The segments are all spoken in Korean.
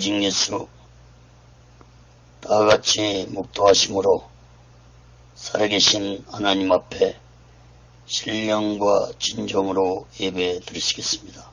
오직 예수 다같이 묵도하심으로 살아계신 하나님 앞에 신령과 진정으로 예배 드리시겠습니다.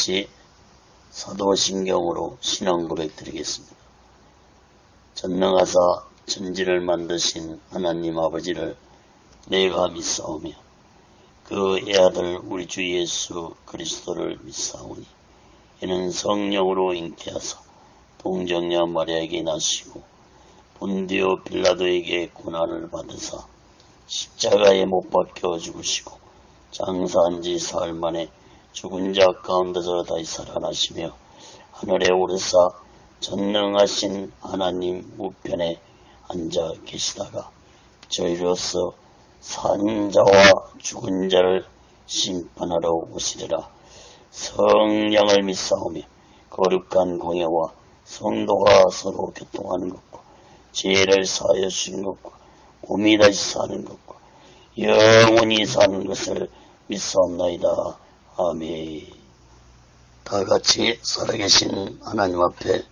다같이 사도신경으로 신앙 고백 드리겠습니다. 전능하사 천지를 만드신 하나님 아버지를 내가 믿사오며 그 애아들 우리 주 예수 그리스도를 믿사오니 이는 성령으로 잉태하사 동정녀 마리아에게 나시고 본디오 빌라도에게 고난을 받으사 십자가에 못 박혀 죽으시고 장사한 지 사흘 만에 죽은 자 가운데서 다시 살아나시며 하늘에 오르사 전능하신 하나님 우편에 앉아 계시다가 저희로서 산 자와 죽은 자를 심판하러 오시리라. 성령을 믿사오며 거룩한 공예와 성도가 서로 교통하는 것과 죄를 사하여 주신 것과 몸이 다시 사는 것과 영원히 사는 것을 믿사옵나이다. 아멘. 다같이 살아계신 하나님 앞에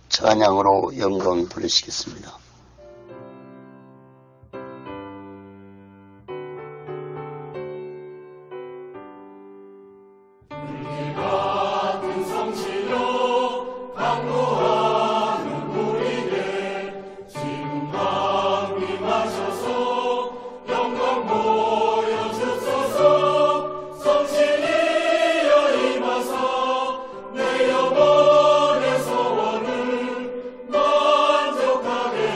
찬양으로 영광 돌리시겠습니다. 만족하게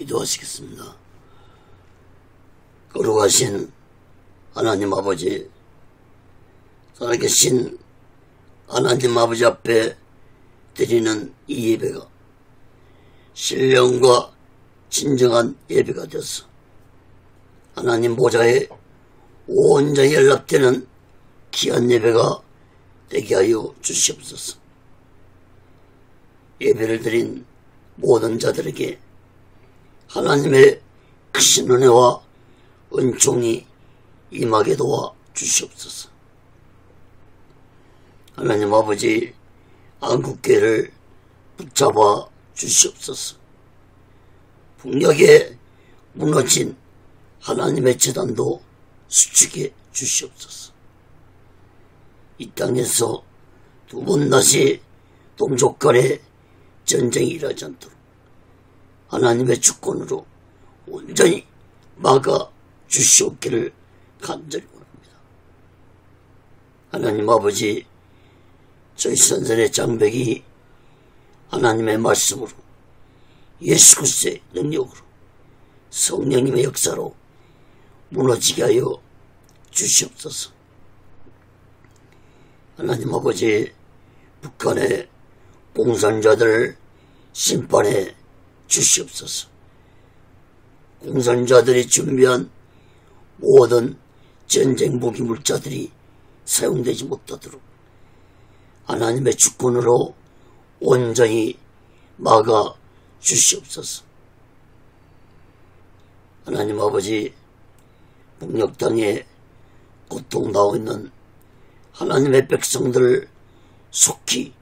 기도하시겠습니다. 거룩하신 하나님 아버지, 살아계신 하나님 아버지 앞에 드리는 이 예배가 신령과 진정한 예배가 되어서 하나님 보좌에 온전히 연락되는 귀한 예배가 되게 하여 주시옵소서. 예배를 드린 모든 자들에게 하나님의 크신 은혜와 은총이 임하게 도와 주시옵소서. 하나님 아버지, 한국교회를 붙잡아 주시옵소서. 북녘에 무너진 하나님의 재단도 수축해 주시옵소서. 이 땅에서 두 번 다시 동족 간의 전쟁이 일어나지 않도록 하나님의 주권으로 온전히 막아 주시옵기를 간절히 원합니다. 하나님 아버지, 저희 선선의 장벽이 하나님의 말씀으로 예수 그리스도의 능력으로 성령님의 역사로 무너지게 하여 주시옵소서. 하나님 아버지, 북한의 공산자들을 심판해 주시옵소서. 공산자들이 준비한 모든 전쟁 무기 물자들이 사용되지 못하도록 하나님의 주권으로 온전히 막아 주시옵소서. 하나님 아버지, 북녘 땅에 고통당하고 있는 하나님의 백성들을 속히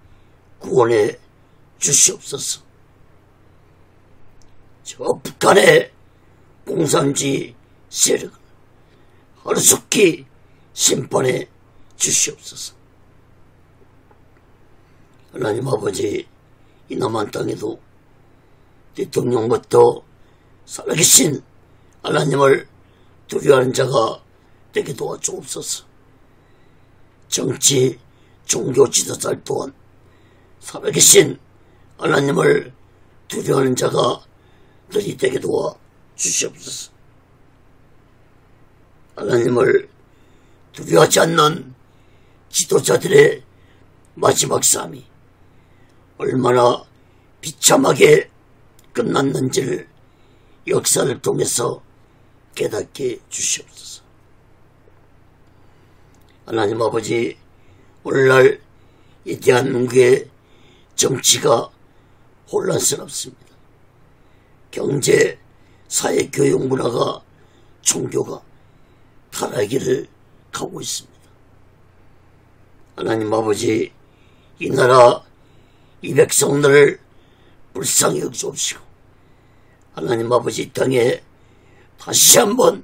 구원해 주시옵소서. 저 북한의 공산주의 세력을 하루속히 심판해 주시옵소서. 하나님 아버지, 이 남한 땅에도 대통령부터 살아계신 하나님을 두려워하는 자가 되게 도와주옵소서. 정치, 종교 지도자들 또한 살아계신 하나님을 두려워하는 자가 들이 되게 도와 주시옵소서. 하나님을 두려워하지 않는 지도자들의 마지막 삶이 얼마나 비참하게 끝났는지를 역사를 통해서 깨닫게 주시옵소서. 하나님 아버지, 오늘날 이 대한민국의 정치가 혼란스럽습니다. 경제, 사회, 교육, 문화가, 종교가 타락기를 가고 있습니다. 하나님 아버지, 이 나라, 이 백성들을 불쌍히 여기시옵시고 하나님 아버지, 이 땅에 다시 한번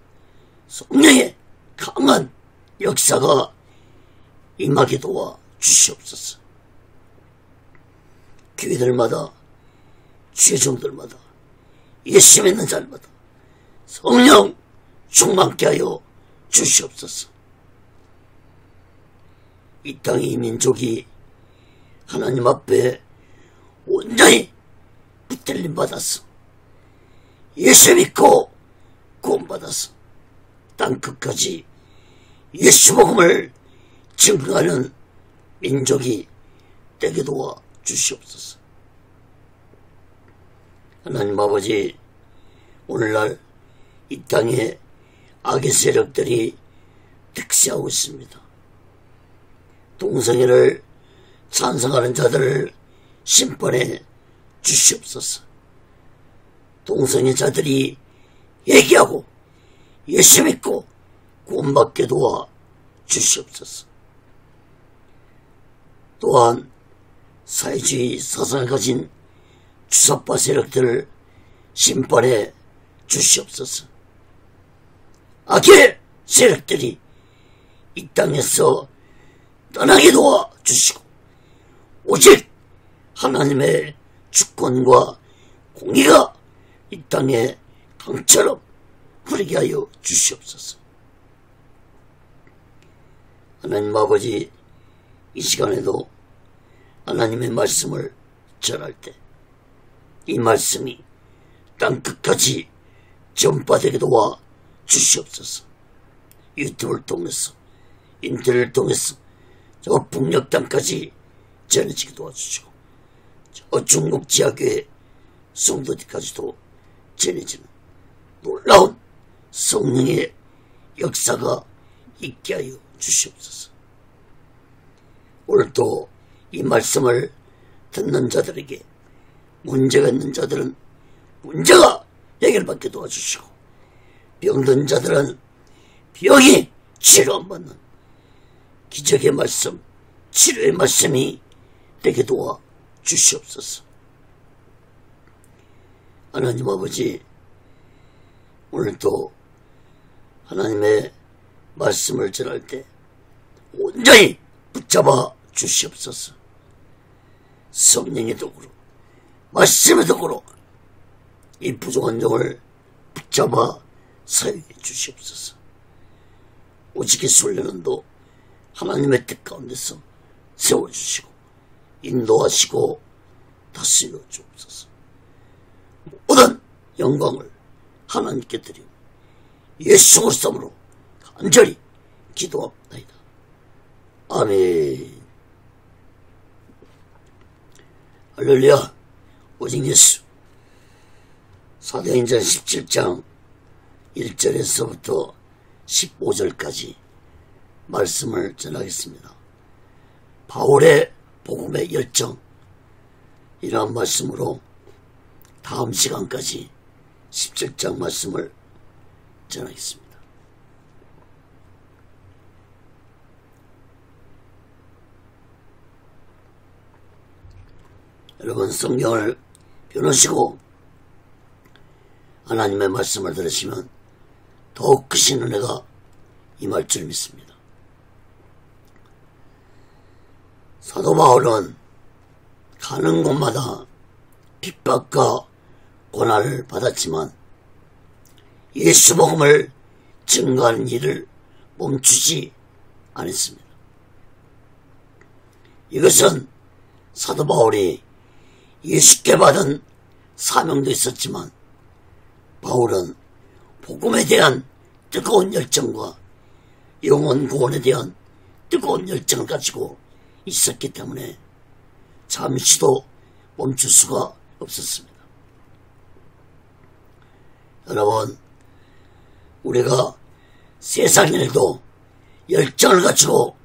성령의 강한 역사가 임하게 도와 주시옵소서. 교회들마다, 죄종들마다, 예수 믿는 자들마다 성령 충만케 하여 주시옵소서. 이 땅의 이 민족이 하나님 앞에 온전히 붙들림 받아서 예수 믿고 구원받아서 땅끝까지 예수 복음을 증거하는 민족이 되게 도와 주시옵소서. 하나님 아버지, 오늘날 이 땅에 악의 세력들이 득세하고 있습니다. 동성애를 찬성하는 자들을 심판해 주시옵소서. 동성애자들이 회개하고 예수 믿고 구원받게 도와 주시옵소서. 또한 사회주의 사상을 가진 주사파 세력들을 심판해 주시옵소서. 악의 세력들이 이 땅에서 떠나게 도와 주시고 오직 하나님의 주권과 공의가 이 땅에 강처럼 흐르게 하여 주시옵소서. 하나님 아버지, 이 시간에도 하나님의 말씀을 전할 때 이 말씀이 땅끝까지 전파되게 도와 주시옵소서. 유튜브를 통해서, 인터넷을 통해서 저 북녘 땅까지 전해지게 도와주시고, 저 중국 지하교회 성도들까지도 전해지는 놀라운 성령의 역사가 있게 하여 주시옵소서. 오늘도 이 말씀을 듣는 자들에게 문제가 있는 자들은 문제가 해결받게 도와주시고, 병든 자들은 병이 치료 안 받는 기적의 말씀, 치료의 말씀이 되게 도와 주시옵소서. 하나님 아버지, 오늘도 하나님의 말씀을 전할 때 온전히 붙잡아 주시옵소서. 성령의 도구로, 말씀의 도구로 이 부족한 종을 붙잡아 사용해 주시옵소서. 오직의 훈련도 하나님의 뜻 가운데서 세워주시고 인도하시고 다스려 주옵소서. 모든 영광을 하나님께 드리고 예수 그리스도로 간절히 기도합니다. 아멘. 할렐루야. 오직 예수. 사도행전 17장 1절에서부터 15절까지 말씀을 전하겠습니다. 바울의 복음의 열정, 이러한 말씀으로 다음 시간까지 17장 말씀을 전하겠습니다. 여러분, 성경을 펴놓으시고 하나님의 말씀을 들으시면 더욱 크신 은혜가 임할 줄 믿습니다. 사도 바울은 가는 곳마다 핍박과 고난을 받았지만 예수 복음을 증거하는 일을 멈추지 않았습니다. 이것은 사도 바울이 예수께 받은 사명도 있었지만 바울은 복음에 대한 뜨거운 열정과 영혼 구원에 대한 뜨거운 열정을 가지고 있었기 때문에 잠시도 멈출 수가 없었습니다. 여러분, 우리가 세상 일도 열정을 가지고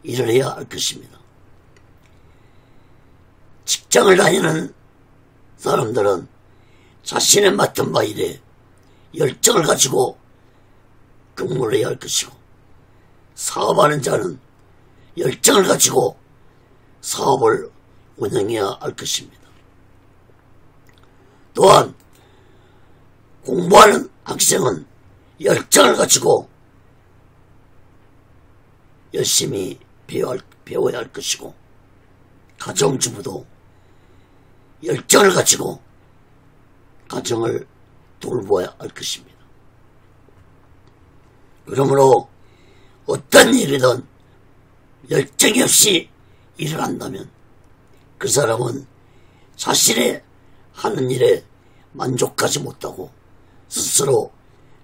일을 해야 할 것입니다. 직장을 다니는 사람들은 자신의 맡은 바 일에 열정을 가지고 근무를 해야 할 것이고, 사업하는 자는 열정을 가지고 사업을 운영해야 할 것입니다. 또한 공부하는 학생은 열정을 가지고 열심히 배워야 할 것이고, 가정주부도 열정을 가지고 가정을 돌보아야 할 것입니다. 그러므로 어떤 일이든 열정이 없이 일을 한다면 그 사람은 자신의 하는 일에 만족하지 못하고 스스로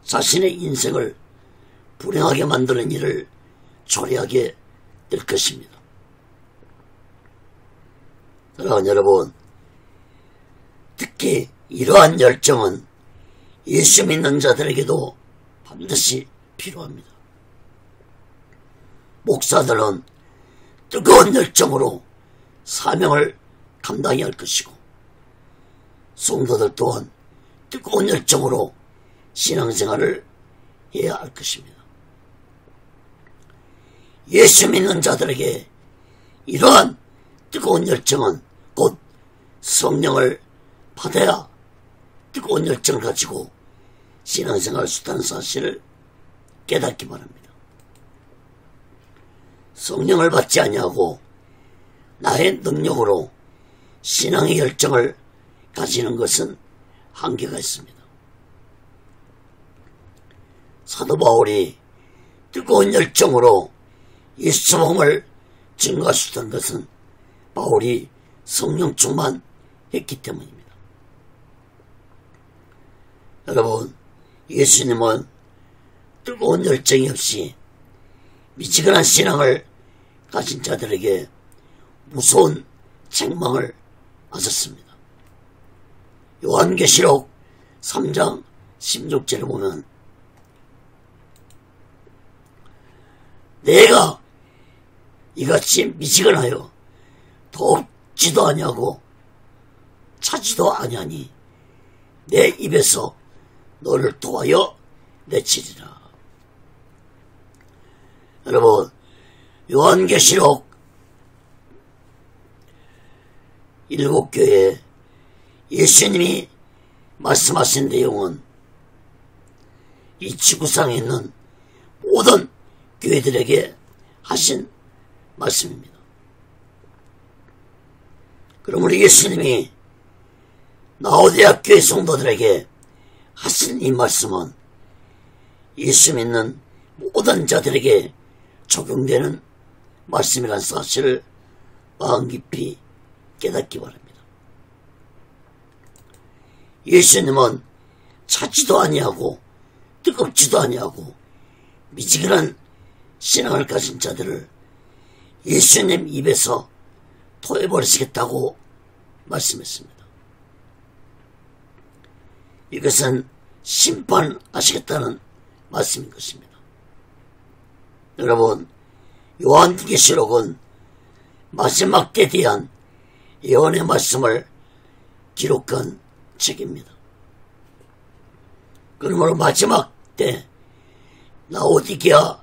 자신의 인생을 불행하게 만드는 일을 초래하게 될 것입니다. 사랑하는 여러분, 특히 이러한 열정은 예수 믿는 자들에게도 반드시 필요합니다. 목사들은 뜨거운 열정으로 사명을 감당해야 할 것이고, 성도들 또한 뜨거운 열정으로 신앙생활을 해야 할 것입니다. 예수 믿는 자들에게 이러한 뜨거운 열정은 곧 성령을 받아야 뜨거운 열정을 가지고 신앙생활할 수 있다는 사실을 깨닫기 바랍니다. 성령을 받지 아니하고 나의 능력으로 신앙의 열정을 가지는 것은 한계가 있습니다. 사도 바울이 뜨거운 열정으로 예수 복음을 증거할 수 있다는 것은 바울이 성령 충만했기 때문입니다. 여러분, 예수님은 뜨거운 열정이 없이 미지근한 신앙을 가진 자들에게 무서운 책망을 하셨습니다. 요한계시록 3장 16절을 보면 내가 이같이 미지근하여 덥지도 아니하고 차지도 아니하니 내 입에서 너를 도하여 내치리라. 여러분, 요한계시록 7교회에 예수님이 말씀하신 내용은 이 지구상에 있는 모든 교회들에게 하신 말씀입니다. 그러므로 예수님이 라오디게아 교회 성도들에게 하신 이 말씀은 예수 믿는 모든 자들에게 적용되는 말씀이라는 사실을 마음 깊이 깨닫기 바랍니다. 예수님은 차지도 아니하고 뜨겁지도 아니하고 미지근한 신앙을 가진 자들을 예수님 입에서 토해버리시겠다고 말씀했습니다. 이것은 심판하시겠다는 말씀인 것입니다. 여러분, 요한계시록은 마지막 때에 대한 예언의 말씀을 기록한 책입니다. 그러므로 마지막 때 라오디게아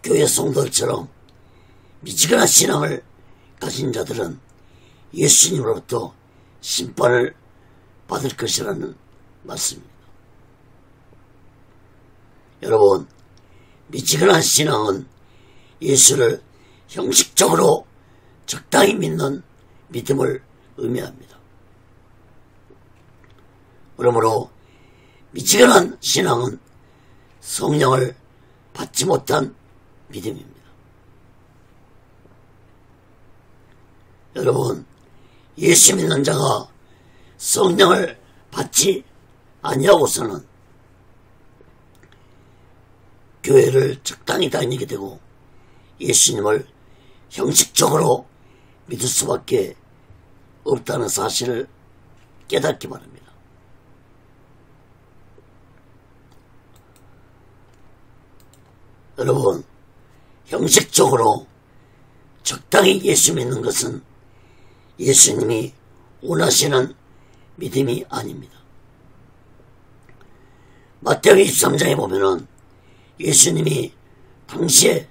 교회 성도들처럼 미지근한 신앙을 가진 자들은 예수님으로부터 심판을 받을 것이라는 말씀입니다. 여러분, 미지근한 신앙은 예수를 형식적으로 적당히 믿는 믿음을 의미합니다. 그러므로 미지근한 신앙은 성령을 받지 못한 믿음입니다. 여러분, 예수 믿는 자가 성령을 받지 아니하고서는 교회를 적당히 다니게 되고 예수님을 형식적으로 믿을 수밖에 없다는 사실을 깨닫기 바랍니다. 여러분, 형식적으로 적당히 예수 믿는 것은 예수님이 원하시는 믿음이 아닙니다. 마태복음 23장에 보면은 예수님이 당시에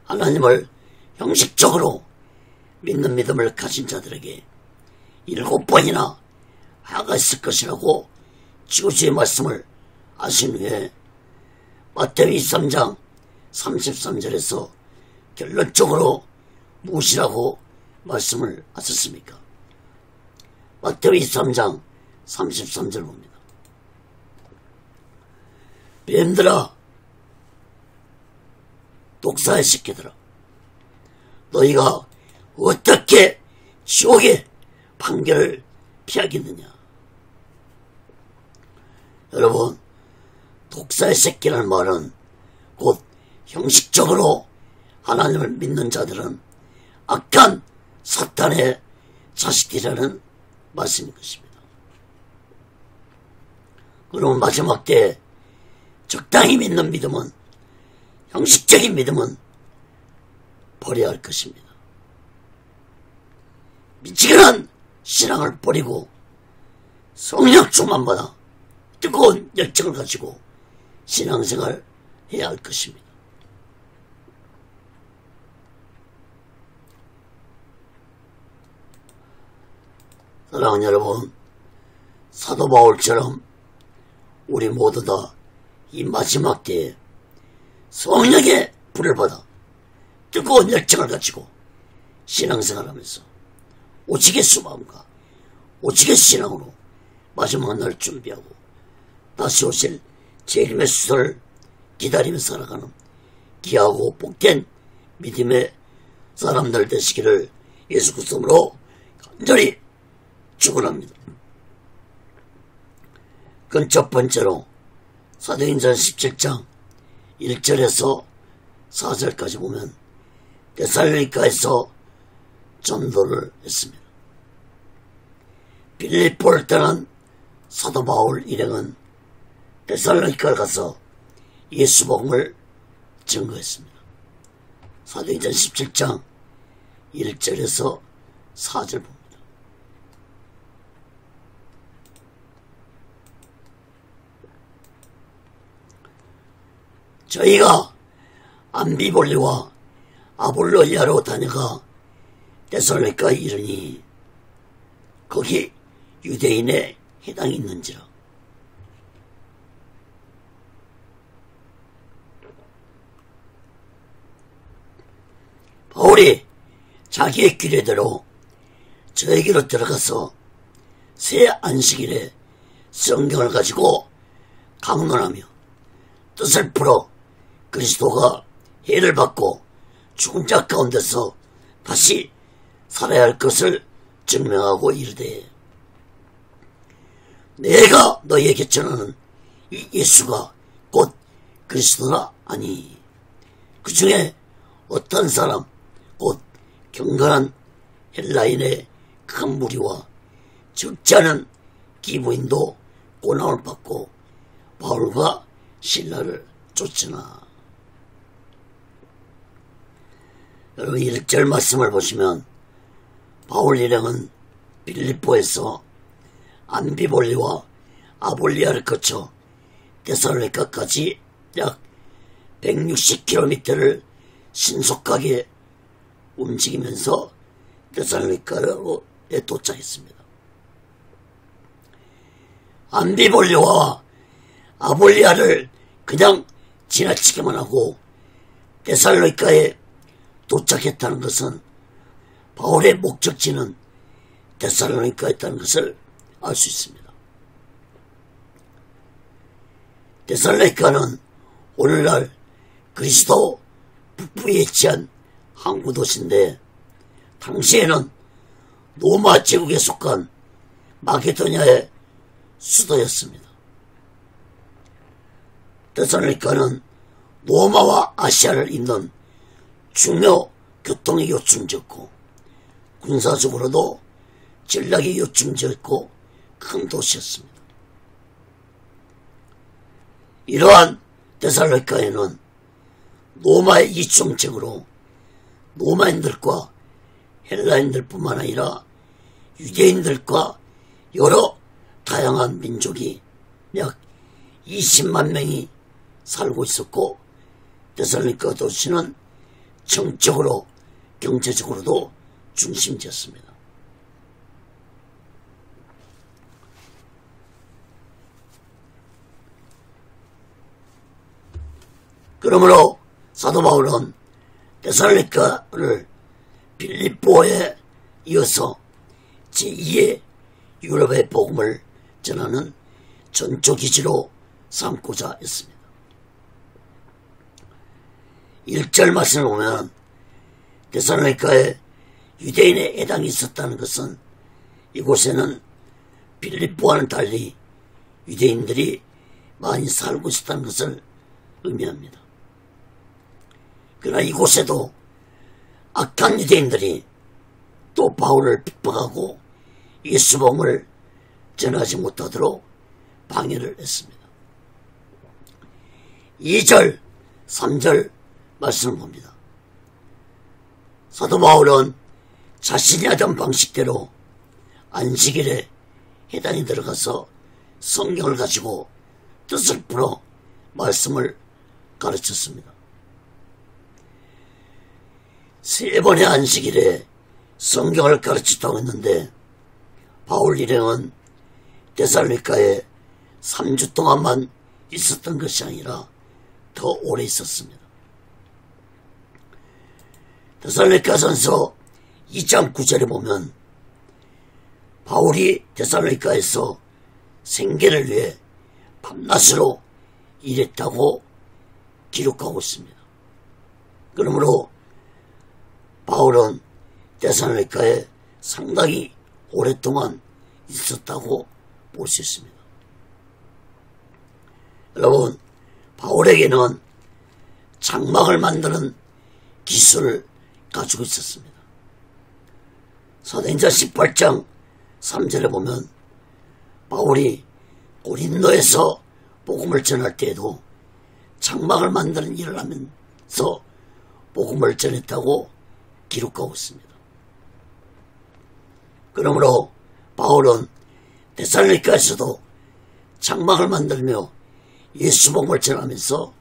하나님을 형식적으로 믿는 믿음을 가진 자들에게 7번이나 화가 있을 것이라고 지구주의 말씀을 하신 후에 마태복음 23장 33절에서 결론적으로 무엇이라고 말씀을 하셨습니까? 마태복음 23장 33절 봅니다. 뱀들아, 독사의 새끼들아, 너희가 어떻게 지옥의 판결을 피하겠느냐? 여러분, 독사의 새끼라는 말은 곧 형식적으로 하나님을 믿는 자들은 악한 사탄의 자식이라는 말씀인 것입니다. 그러면 마지막 때 적당히 믿는 믿음은, 형식적인 믿음은 버려야 할 것입니다. 미지근한 신앙을 버리고 성령 충만 받아 뜨거운 열정을 가지고 신앙생활을 해야 할 것입니다. 사랑하는 여러분, 사도 바울처럼 우리 모두 다 이 마지막 때에 성령의 불을 받아 뜨거운 열정을 가지고 신앙생활하면서 오직의 수마음과 오직의 신앙으로 마지막 날 준비하고 다시 오실 재림의 수소를 기다리며 살아가는 귀하고 복된 믿음의 사람들 되시기를 예수 그리스도로 간절히 축원합니다. 그건 첫 번째로 사도행전 17장 1절에서 4절까지 보면 데살로니가에서 전도를 했습니다. 빌립보를 떠난 사도 바울 일행은 데살로니가를 가서 예수 복음을 증거했습니다. 사도행전 17장 1절에서 4절 봅니다. 저희가 암비볼리와 아볼로니아로 다녀가 데살로니가에 이르니 거기 유대인의 해당이 있는지라. 바울이 자기의 규례대로 저에게로 들어가서 새 안식일에 성경을 가지고 강론하며 뜻을 풀어 그리스도가 해를 받고 죽은 자 가운데서 다시 살아야 할 것을 증명하고 이르되 내가 너희에게 전하는 이 예수가 곧 그리스도라 아니 그 중에 어떤 사람 곧 경건한 헬라인의 큰 무리와 적지 않은 기부인도 고난을 받고 바울과 신라를 쫓으나. 여러분 1절 말씀을 보시면 바울 일행은 빌립보에서 암비볼리와 아볼리아를 거쳐 데살로니가까지 약 160km를 신속하게 움직이면서 데살로니가에 도착했습니다. 암비볼리와 아볼리아를 그냥 지나치기만 하고 데살로니가에 도착했다는 것은 바울의 목적지는 데살로니가였다는 것을 알 수 있습니다. 데살로니가는 오늘날 그리스도 북부에 위치한 항구 도시인데 당시에는 로마 제국에 속한 마게도냐의 수도였습니다. 데살로니가는 로마와 아시아를 잇는 중요 교통의 요충지였고 군사적으로도 전략의 요충지였고 큰 도시였습니다. 이러한 데살로니가에는 로마의 이중책으로 로마인들과 헬라인들뿐만 아니라 유대인들과 여러 다양한 민족이 약 20만 명이 살고 있었고 데살로니가 도시는 정적으로 경제적으로도 중심지였습니다. 그러므로 사도 바울은 데살로니가를 빌립보에 이어서 제2의 유럽의 복음을 전하는 전초기지로 삼고자 했습니다. 1절 말씀을 보면 데살로니가에 유대인의 해당이 있었다는 것은 이곳에는 빌립보와는 달리 유대인들이 많이 살고 있었다는 것을 의미합니다. 그러나 이곳에도 악한 유대인들이 또 바울을 핍박하고 예수 복음을 전하지 못하도록 방해를 했습니다. 2절, 3절 말씀을 봅니다. 사도 바울은 자신이 하던 방식대로 안식일에 해당이 들어가서 성경을 가지고 뜻을 풀어 말씀을 가르쳤습니다. 3번의 안식일에 성경을 가르쳤다고 했는데 바울 일행은 데살로니가에 3주 동안만 있었던 것이 아니라 더 오래 있었습니다. 데살로니가전서 2장 9절에 보면 바울이 데살로니가에서 생계를 위해 밤낮으로 일했다고 기록하고 있습니다. 그러므로 바울은 데살로니가에 상당히 오랫동안 있었다고 볼 수 있습니다. 여러분, 바울에게는 장막을 만드는 기술을 가지고 있었습니다. 사도행전 18장 3절에 보면 바울이 고린도에서 복음을 전할 때에도 장막을 만드는 일을 하면서 복음을 전했다고 기록하고 있습니다. 그러므로 바울은 데살로니가에서도 장막을 만들며 예수 복음을 전하면서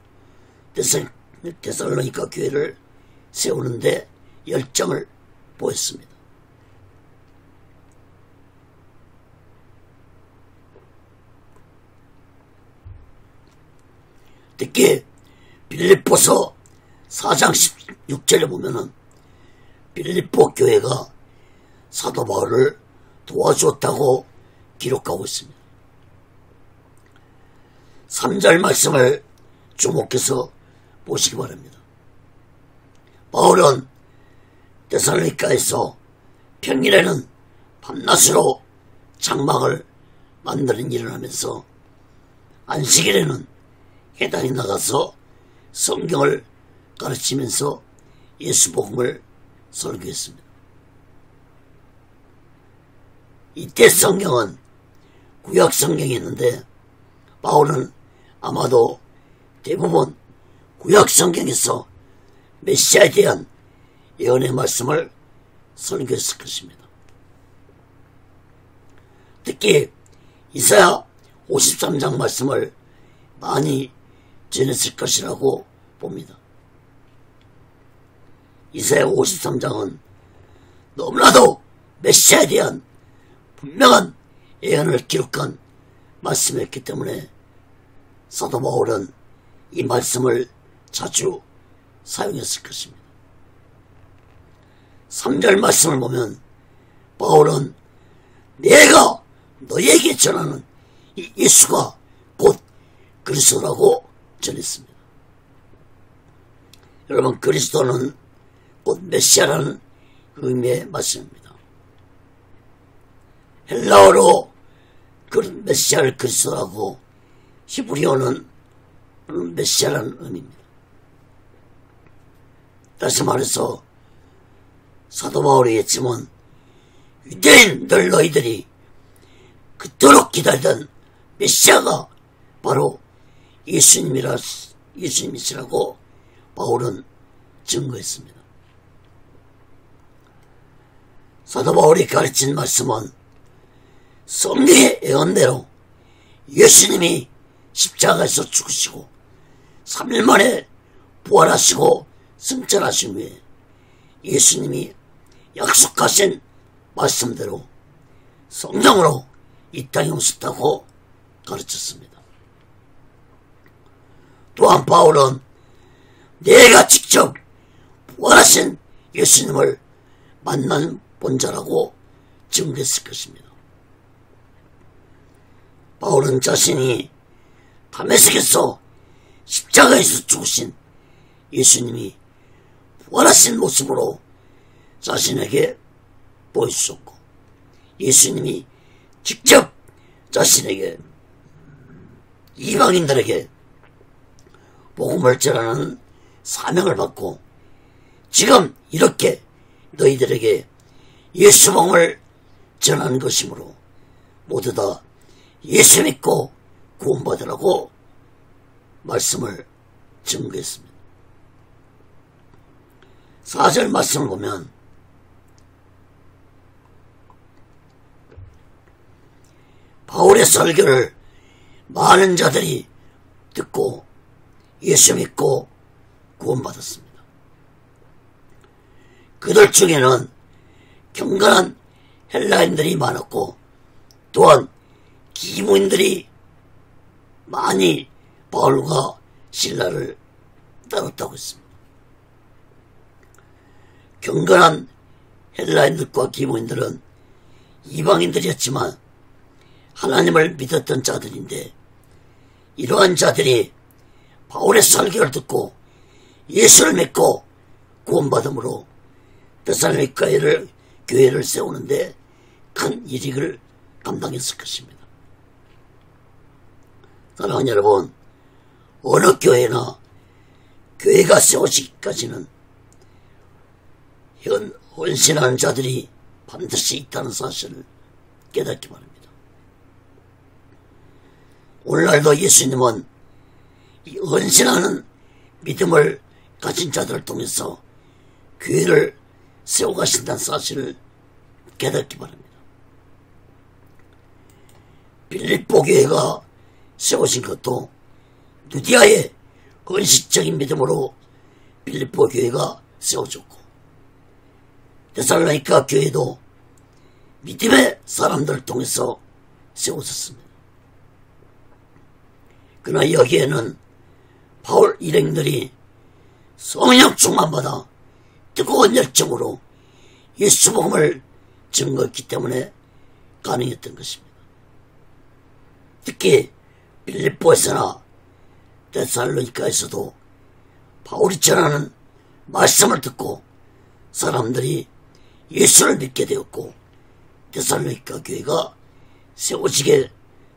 데살로니가 교회를 세우는데 열정을 보였습니다. 특히 빌립보서 4장 16절에 보면은 빌립보 교회가 사도 바울을 도와주었다고 기록하고 있습니다. 3절 말씀을 주목해서 보시기 바랍니다. 바울은 데살로니가에서 평일에는 밤낮으로 장막을 만드는 일을 하면서 안식일에는 회당에 나가서 성경을 가르치면서 예수 복음을 설교했습니다. 이때 성경은 구약 성경이었는데 바울은 아마도 대부분 구약 성경에서 메시아에 대한 예언의 말씀을 설교했을 것입니다. 특히 이사야 53장 말씀을 많이 전했을 것이라고 봅니다. 이사야 53장은 너무나도 메시아에 대한 분명한 예언을 기록한 말씀이었기 때문에 사도 바울은 이 말씀을 자주 사용했을 것입니다. 3절 말씀을 보면 바울은 내가 너에게 전하는 이 예수가 곧 그리스도라고 전했습니다. 여러분, 그리스도는 곧 메시아라는 의미의 말씀입니다. 헬라어로 메시아를 그리스도라고, 히브리어는 메시아라는 의미입니다. 다시 말해서 사도 바울이 했지만 유대인들 너희들이 그토록 기다리던 메시아가 바로 예수님이시라고 바울은 증거했습니다. 사도 바울이 가르친 말씀은 성경의 예언대로 예수님이 십자가에서 죽으시고 3일 만에 부활하시고 승천하신 후에 예수님이 약속하신 말씀대로 성령으로 이 땅에 오셨다고 가르쳤습니다. 또한 바울은 내가 직접 부활하신 예수님을 만난 본자라고 증거했을 것입니다. 바울은 자신이 다메섹에서 십자가에서 죽으신 예수님이 부활하신 모습으로 자신에게 보여주셨고 예수님이 직접 자신에게 이방인들에게 복음을 전하는 사명을 받고 지금 이렇게 너희들에게 예수 복음을 전하는 것이므로 모두 다 예수 믿고 구원받으라고 말씀을 증거했습니다. 4절 말씀을 보면 바울의 설교를 많은 자들이 듣고 예수 믿고 구원받았습니다. 그들 중에는 경건한 헬라인들이 많았고 또한 기무인들이 많이 바울과 실라를 따랐다고 했습니다. 경건한 헬라인들과 기무인들은 이방인들이었지만 하나님을 믿었던 자들인데 이러한 자들이 바울의 설교를 듣고 예수를 믿고 구원받음으로 데살로니가 교회를 세우는데 큰 이익을 감당했을 것입니다. 사랑하는 여러분, 어느 교회나 교회가 세워지기까지는 헌신하는 자들이 반드시 있다는 사실을 깨닫기 바랍니다. 오늘날도 예수님은 이 헌신하는 믿음을 가진 자들을 통해서 교회를 세워가신다는 사실을 깨닫기 바랍니다. 빌립보 교회가 세워진 것도 누디아의 헌신적인 믿음으로 빌립보 교회가 세워졌고, 데살로니가 교회도 믿음의 사람들을 통해서 세워졌습니다. 그러나 여기에는 바울 일행들이 성령 충만받아 뜨거운 열정으로 예수 복음을 증거했기 때문에 가능했던 것입니다. 특히 빌립보에서나 데살로니가에서도 바울이 전하는 말씀을 듣고 사람들이 예수를 믿게 되었고, 데살로니가 교회가 세워지게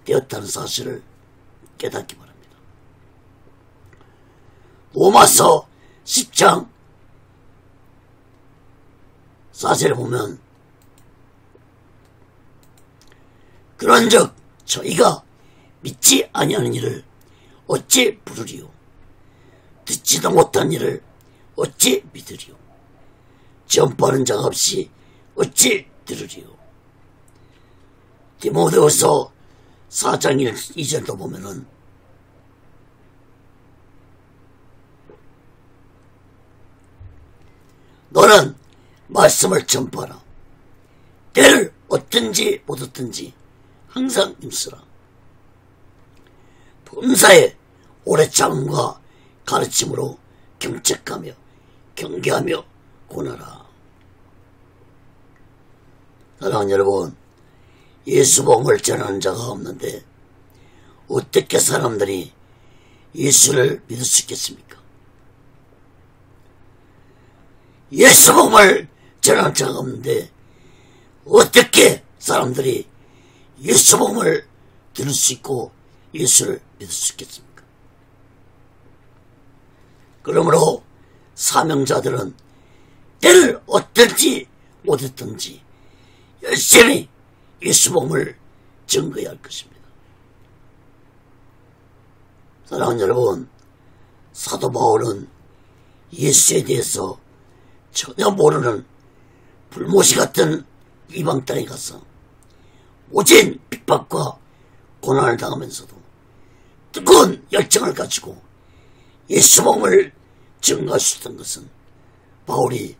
되었다는 사실을 깨닫기 바랍니다. 로마서 10장 4절에 보면, 그런즉 저희가 믿지 아니하는 일을 어찌 부르리요? 듣지도 못한 일을 어찌 믿으리요? 전파하는 자가 없이 어찌 들으리요? 디모데후서 4장 2절도 보면은 너는 말씀을 전파하라. 때를 얻든지 못 얻든지 항상 힘쓰라. 범사에 오래 참음과 가르침으로 경책하며 경계하며 권하라. 사랑하는 여러분, 예수 복음을 전하는 자가 없는데 어떻게 사람들이 예수를 믿을 수 있겠습니까? 예수 복음을 전하는 자가 없는데 어떻게 사람들이 예수 복음을 들을 수 있고 예수를 믿을 수 있겠습니까? 그러므로 사명자들은 때를 얻든지 못했든지 열심히 예수 복음을 증거해야 할 것입니다. 사랑하는 여러분, 사도 바울은 예수에 대해서 전혀 모르는 불모시 같은 이방 땅에 가서 오진 핍박과 고난을 당하면서도 뜨거운 열정을 가지고 예수 복음을 증거할 수 있던 것은 바울이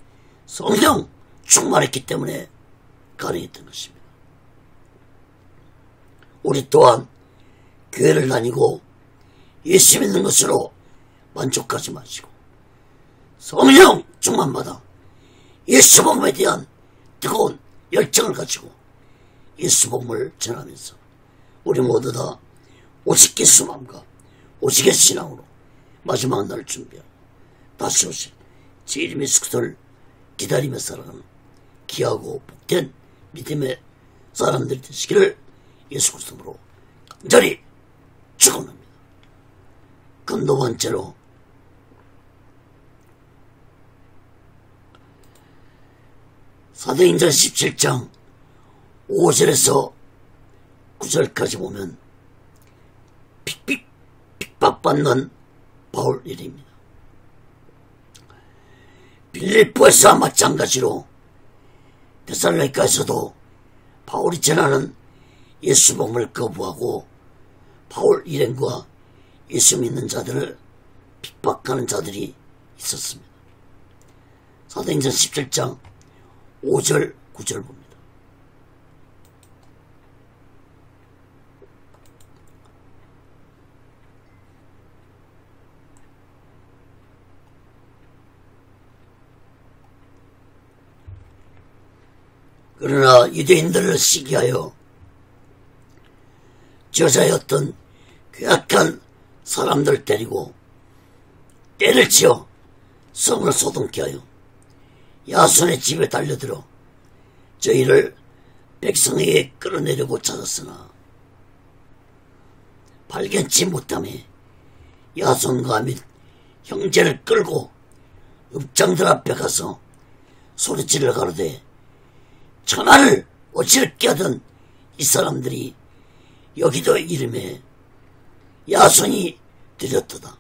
성령 충만했기 때문에 가능했던 것입니다. 우리 또한 교회를 다니고 예수 믿는 것으로 만족하지 마시고 성령 충만받아 예수 복음에 대한 뜨거운 열정을 가지고 예수 복음을 전하면서 우리 모두 다 오직의 수마음과 오직의 신앙으로 마지막 날을 준비하고 다시 오실 제 이름 예수 그리스도를 기다리며 살아가는 귀하고 복된 믿음의 사람들이 되시기를 예수 그리스도로 간절히 축원합니다. 그럼 두 번째로 사도행전 17장 5절에서 9절까지 보면 핍박받는 바울 일입니다. 빌립보에서와 마찬가지로 데살로니가에서도 바울이 전하는 예수 복음을 거부하고 바울 일행과 예수 믿는 자들을 핍박하는 자들이 있었습니다. 사도행전 17장 5절 9절 봅니다. 그러나 유대인들을 시기하여 저자였던 괴악한 사람들을 데리고 때를 지어 성을 소동케 하여 야손의 집에 달려들어 저희를 백성에게 끌어내려고 찾았으나 발견치 못하며 야손과 및 형제를 끌고 읍장들 앞에 가서 소리치러 가로되 천하를 어지럽게 하던 이 사람들이 여기도 이름에 야손이 들였도다.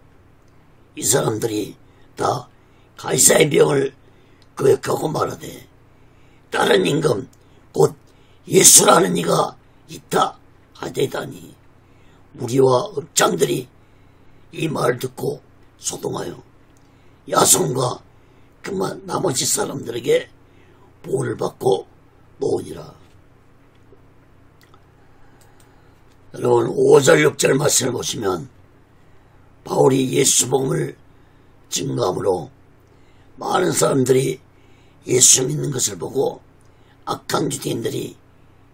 이 사람들이 다 가이사의 명을 거역하고 말하되 다른 임금 곧 예수라는 이가 있다 하되다니 무리와 읍장들이 이 말을 듣고 소동하여 야손과 그만 나머지 사람들에게 보호를 받고 놓으니라. 여러분 5절 6절 말씀을 보시면 바울이 예수 복음을 증거함으로 많은 사람들이 예수 믿는 것을 보고 악한 유대인들이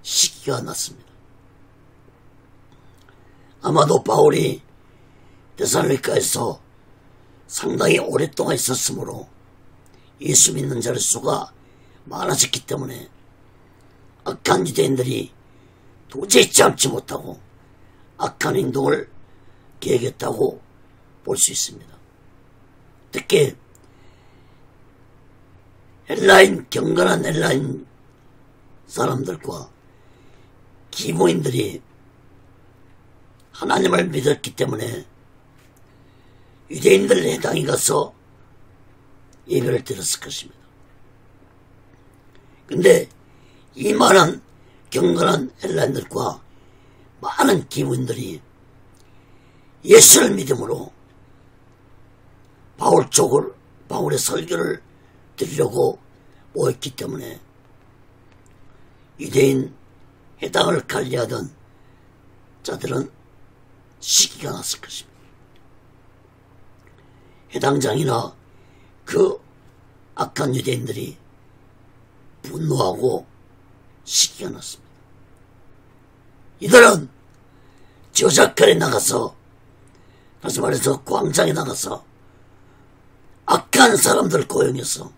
시기가 났습니다. 아마도 바울이 데살로니가에서 상당히 오랫동안 있었으므로 예수 믿는 자의 수가 많아졌기 때문에 악한 유대인들이 도저히 참지 못하고 악한 행동을 계획했다고 볼 수 있습니다. 특히 경건한 헬라인 사람들과 기모인들이 하나님을 믿었기 때문에 유대인들 해당이 가서 예배를 드렸을 것입니다. 근데 이 많은 경건한 헬라인들과 많은 기모인들이 예수를 믿음으로 바울의 설교를 들으려고 모였기 때문에 유대인 해당을 관리하던 자들은 시기가 났을 것입니다. 해당장이나 그 악한 유대인들이 분노하고 시기가 났습니다. 이들은 저작거리에 나가서, 다시 말해서 광장에 나가서 악한 사람들을 고용해서,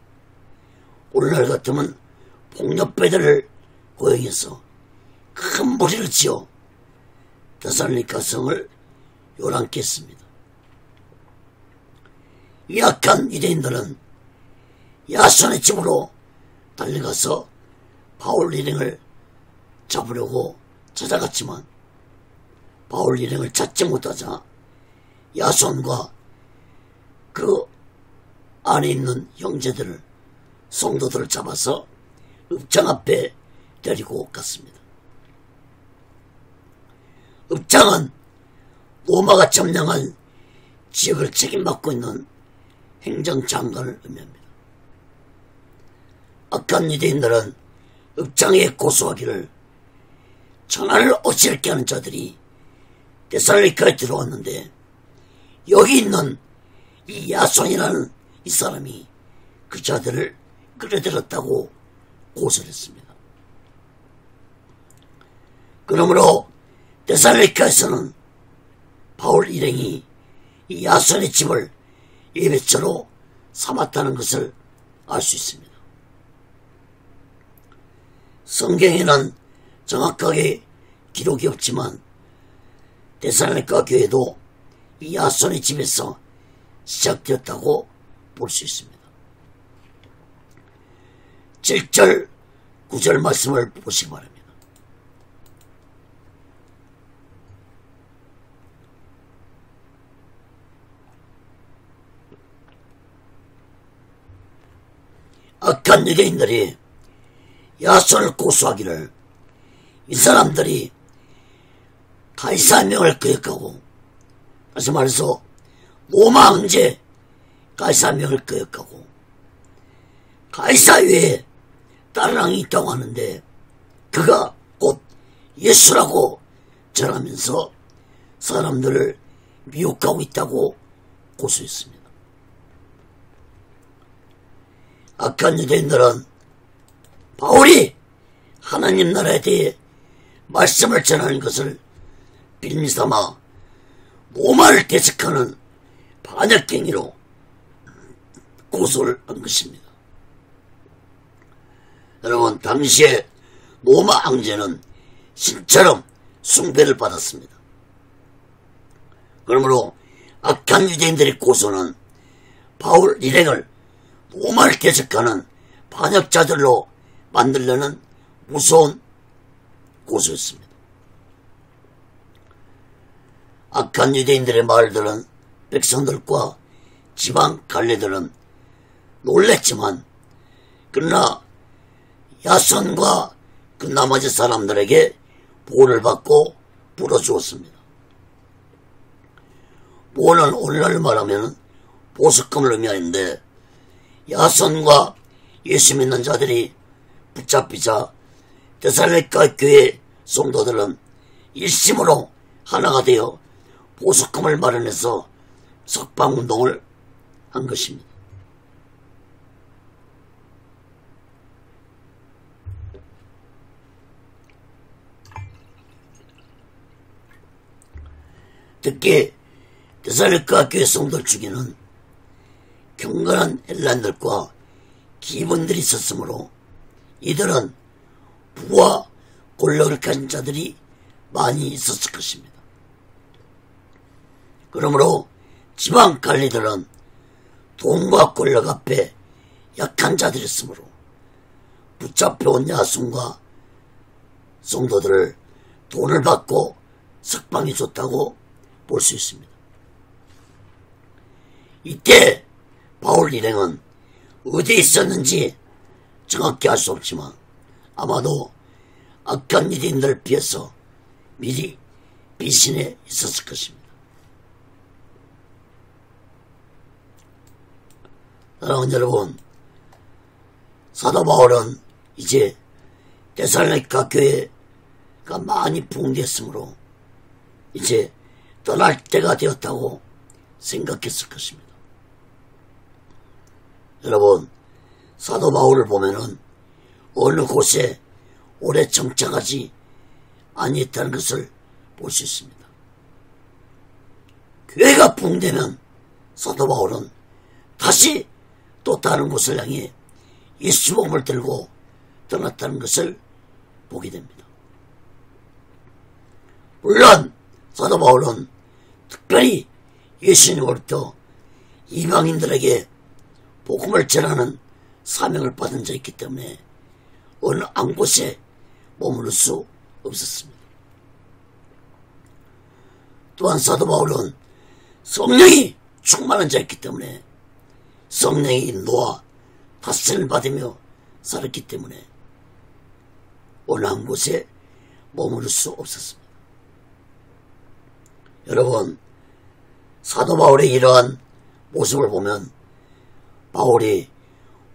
오늘날 같으면 폭력배들을 고용해서 큰 무리를 지어 데살로니가 성을 요란케 했습니다. 이 악한 유대인들은 야손의 집으로 달려가서 바울 일행을 잡으려고 찾아갔지만 바울 일행을 찾지 못하자 야손과 그 안에 있는 형제들을, 성도들을 잡아서 읍장 앞에 데리고 갔습니다. 읍장은 로마가 점령한 지역을 책임받고 있는 행정장관을 의미합니다. 악한 유대인들은 읍장에 고소하기를 천하를 어지럽게 하는 자들이 데살로니가에 들어왔는데 여기 있는 이 야손이라는 이 사람이 그 자들을 끌어들였다고 고소를 했습니다. 그러므로 데살로니가에서는 바울 일행이 이 야손의 집을 예배처로 삼았다는 것을 알 수 있습니다. 성경에는 정확하게 기록이 없지만 데살로니가 교회도 이 야손의 집에서 시작되었다고 볼 수 있습니다. 7절 9절 말씀을 보시기 바랍니다. 악한 유대인들이 야손을 고소하기를 이 사람들이 가이사 명을 거역하고, 다시 말해서 로마 황제 가이사 명을 거역하고 가이사 외에 다른 왕이 있다고 하는데 그가 곧 예수라고 전하면서 사람들을 미혹하고 있다고 고소했습니다. 악한 유대인들은 바울이 하나님 나라에 대해 말씀을 전하는 것을 빌미삼아 로마를 대적하는 반역행위로 고소를 한 것입니다. 여러분, 당시에 로마 황제는 신처럼 숭배를 받았습니다. 그러므로 악한 유대인들의 고소는 바울 일행을 로마를 개척하는 반역자들로 만들려는 무서운 고소였습니다. 악한 유대인들의 말들은 백성들과 지방 관리들은 놀랬지만 그러나 야손과 그 나머지 사람들에게 보호를 받고 불어주었습니다. 보호는 오늘날 말하면 보석금을 의미하는데 야손과 예수 믿는 자들이 붙잡히자 데살로니가 교회 성도들은 일심으로 하나가 되어 보석금을 마련해서 석방운동을 한 것입니다. 특히 데살로니가 교회 성도들 중에는 경건한 헬라인들과 기본들이 있었으므로 이들은 부와 권력을 가진 자들이 많이 있었을 것입니다. 그러므로 지방 관리들은 돈과 권력 앞에 약한 자들이었으므로 붙잡혀온 야손과 성도들을 돈을 받고 석방해 줬다고 볼 수 있습니다. 이때 바울 일행은 어디에 있었는지 정확히 알 수 없지만 아마도 악한 유대인들을 피해서 미리 비신해 있었을 것입니다. 사랑하는 여러분, 사도 바울은 이제 데살로니가 교회가 많이 붕괴했으므로 이제 떠날 때가 되었다고 생각했을 것입니다. 여러분, 사도 바울을 보면은 어느 곳에 오래 정착하지 아니했다는 것을 볼 수 있습니다. 교회가 붕괴되면 사도 바울은 다시 또 다른 곳을 향해 예수 복음을 들고 떠났다는 것을 보게 됩니다. 물론 사도 바울은 특별히 예수님으로부터 이방인들에게 복음을 전하는 사명을 받은 자였기 때문에 어느 한 곳에 머무를 수 없었습니다. 또한 사도 바울은 성령이 충만한 자였기 때문에 성령의 인도와 다스림을 받으며 살았기 때문에 어느 한 곳에 머무를 수 없었습니다. 여러분, 사도 바울의 이러한 모습을 보면 바울이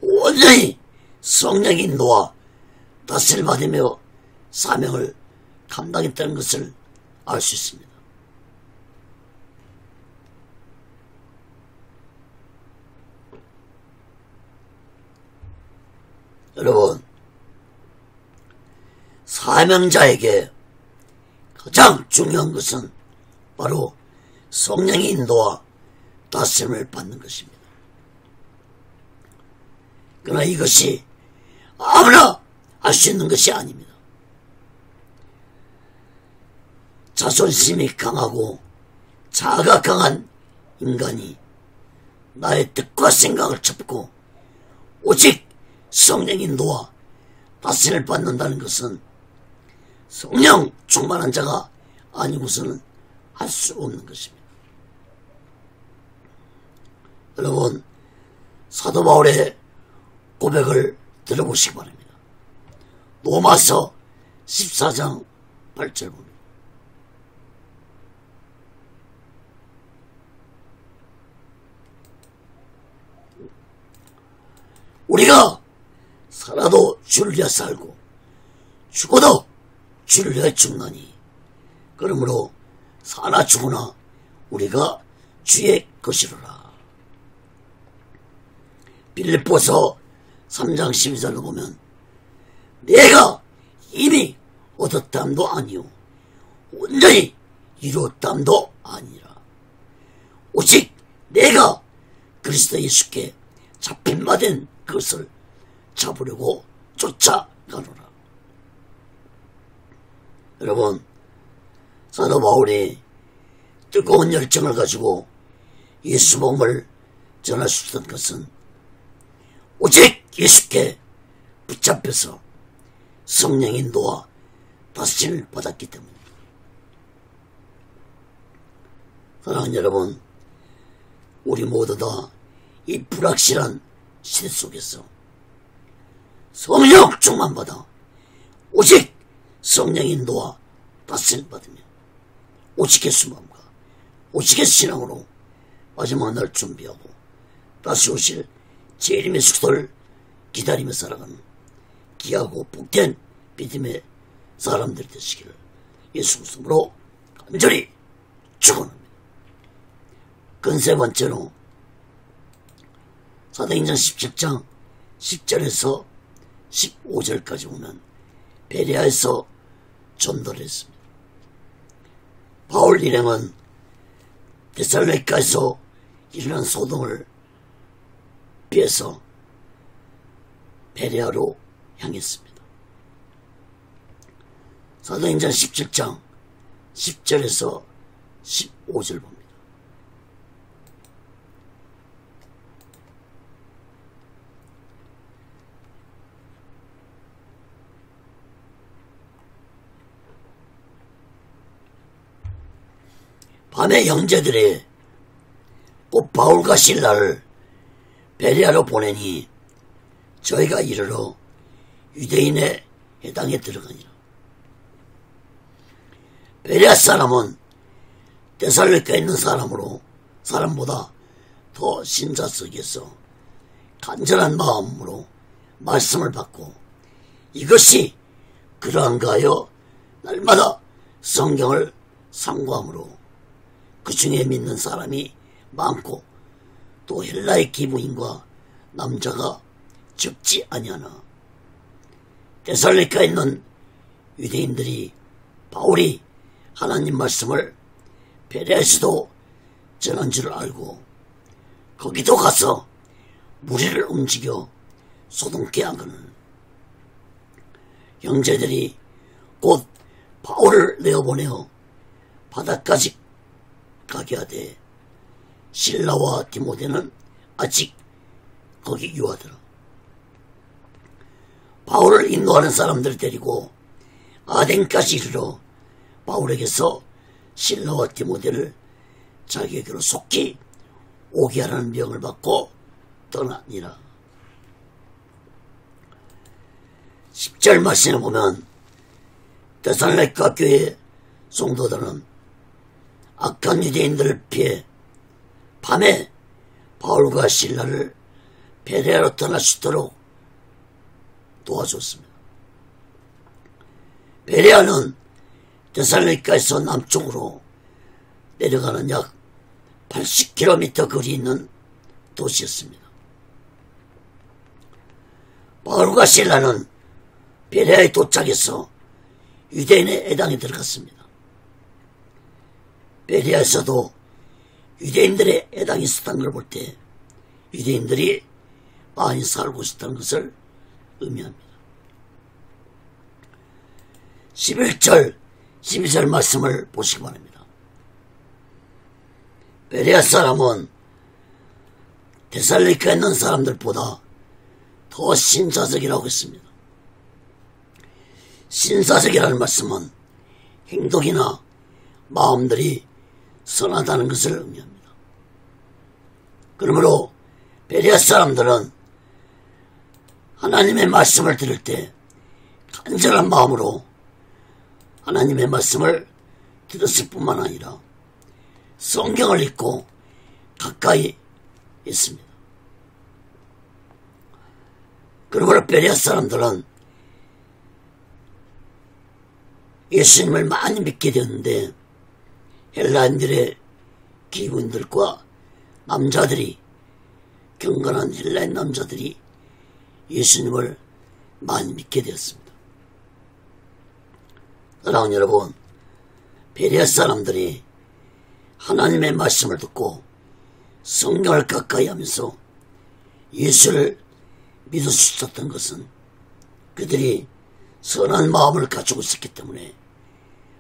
온전히 성령의 인도와 다스림을 받으며 사명을 감당했다는 것을 알 수 있습니다. 여러분, 사명자에게 가장 중요한 것은 바로 성령의 인도와 다스림을 받는 것입니다. 그러나 이것이 아무나 할 수 있는 것이 아닙니다. 자존심이 강하고 자아가 강한 인간이 나의 뜻과 생각을 접고 오직 성령 인도와 다스림을 받는다는 것은 성령 충만한 자가 아니고서는 할 수 없는 것입니다. 여러분, 사도 바울의 고백을 들어보시기 바랍니다. 로마서 14장 8절 봅니다. 우리가 살아도 주를 위하여 살고 죽어도 주를 위하여 죽나니 그러므로 사나 죽으나 우리가 주의 것이로라. 빌립보서 3장 12절로 보면 내가 이미 얻었담도 아니요 온전히 이루었담도 아니라 오직 내가 그리스도 예수께 잡힌 바 된 그것을 잡으려고 쫓아가노라. 여러분, 사도 바울이 뜨거운 열정을 가지고 예수 복음을 전할 수 있었던 것은 오직 예수께 붙잡혀서 성령 인도와 다스림을 받았기 때문입니다. 사랑하는 여러분, 우리 모두 다 이 불확실한 시대 속에서 성령 충만 받아 오직 성령 인도와 다스림을 받으며 오직 예수만과 오직 예수 신앙으로 마지막 날 준비하고 다시 오실 재림의 숙소를 기다리며 살아가는 귀하고 복된 믿음의 사람들 되시기를 예수 그리스도로 간절히 축원합니다. 세 번째로 사도행전 17장 10절에서 15절까지 보면 베레아에서 전도를 했습니다. 바울 일행은 데살로니가에서 일어난 소동을 피해서 베레아로 향했습니다. 사도행전 17장 10절에서 15절 봅니다. 밤에 형제들이 곧 바울과 실라를 베레아로 보내니 저희가 이르러 유대인의 해당에 들어가니라. 베레아 사람은 데살로니가에 있는 사람보다 더 신자석에서 간절한 마음으로 말씀을 받고 이것이 그러한가 하여 날마다 성경을 상고함으로 그 중에 믿는 사람이 많고 또 헬라의 기부인과 남자가 적지 아니하나 데살로니가에 있는 유대인들이 바울이 하나님 말씀을 베레아에서도 전한 줄 알고 거기도 가서 무리를 움직여 소동케 하거늘 형제들이 곧 바울을 내어보내어 바다까지 가게 하되 실라와 디모데는 아직 거기 유하더라. 바울을 인도하는 사람들을 데리고 아덴까지 이르러 바울에게서 실라와 디모데를 자기에게로 속히 오게 하라는 명을 받고 떠나니라. 10절 말씀을 보면 데살로니가 교회 성도들은 악한 유대인들을 피해 밤에 바울과 실라를 베레아로 떠날 수 있도록 도와줬습니다. 베레아는 데살로니가에서 남쪽으로 내려가는 약 80km 거리 있는 도시였습니다. 바울과 실라는 베레아에 도착해서 유대인의 해당에 들어갔습니다. 베레아에서도 유대인들의 해당이 있었다는 걸 볼 때 유대인들이 많이 살고 있었다는 것을 의미합니다. 11절, 12절 말씀을 보시기 바랍니다. 베레아 사람은 데살로니가에 있는 사람들보다 더 신사적이라고 했습니다. 신사적이라는 말씀은 행동이나 마음들이 선하다는 것을 의미합니다. 그러므로 베레아 사람들은 하나님의 말씀을 들을 때 간절한 마음으로 하나님의 말씀을 들었을 뿐만 아니라 성경을 읽고 가까이 있습니다. 그러므로 베레아 사람들은 예수님을 많이 믿게 되었는데 헬라인들의 기부인들과 남자들이 경건한 헬라인 남자들이 예수님을 많이 믿게 되었습니다. 사랑하는 여러분, 베레아 사람들이 하나님의 말씀을 듣고 성경을 가까이 하면서 예수를 믿을 수 있었던 것은 그들이 선한 마음을 가지고 있었기 때문에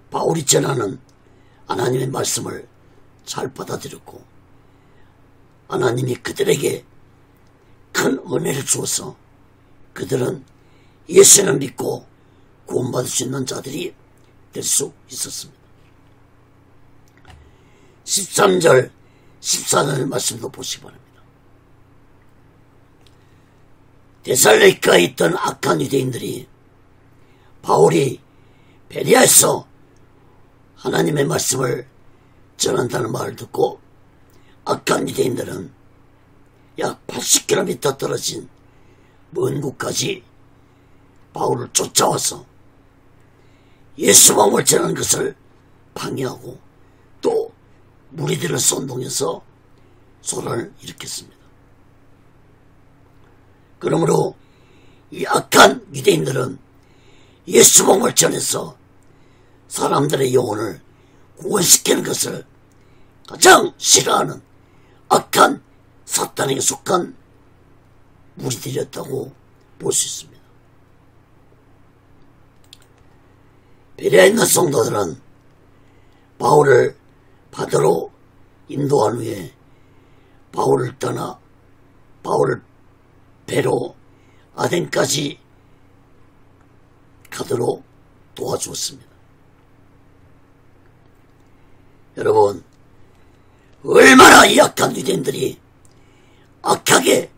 바울이 전하는 하나님의 말씀을 잘 받아들였고 하나님이 그들에게 큰 은혜를 주어서 그들은 예수를 믿고 구원받을 수 있는 자들이 될 수 있었습니다. 13절 14절 말씀도 보시기 바랍니다. 데살로니가에 있던 악한 유대인들이 바울이 베레아에서 하나님의 말씀을 전한다는 말을 듣고 악한 유대인들은 약 80km 떨어진 먼 곳까지 바울을 쫓아와서 예수 복음을 전하는 것을 방해하고 또 무리들을 선동해서 소란을 일으켰습니다. 그러므로 이 악한 유대인들은 예수 복음을 전해서 사람들의 영혼을 구원시키는 것을 가장 싫어하는 악한 사탄에게 속한 무리들이었다고 볼 수 있습니다. 베레아에 있는 성도들은 바울을 바다로 인도한 후에 바울을 배로 아덴까지 가도록 도와주었습니다. 여러분, 얼마나 이 악한 유대인들이 악하게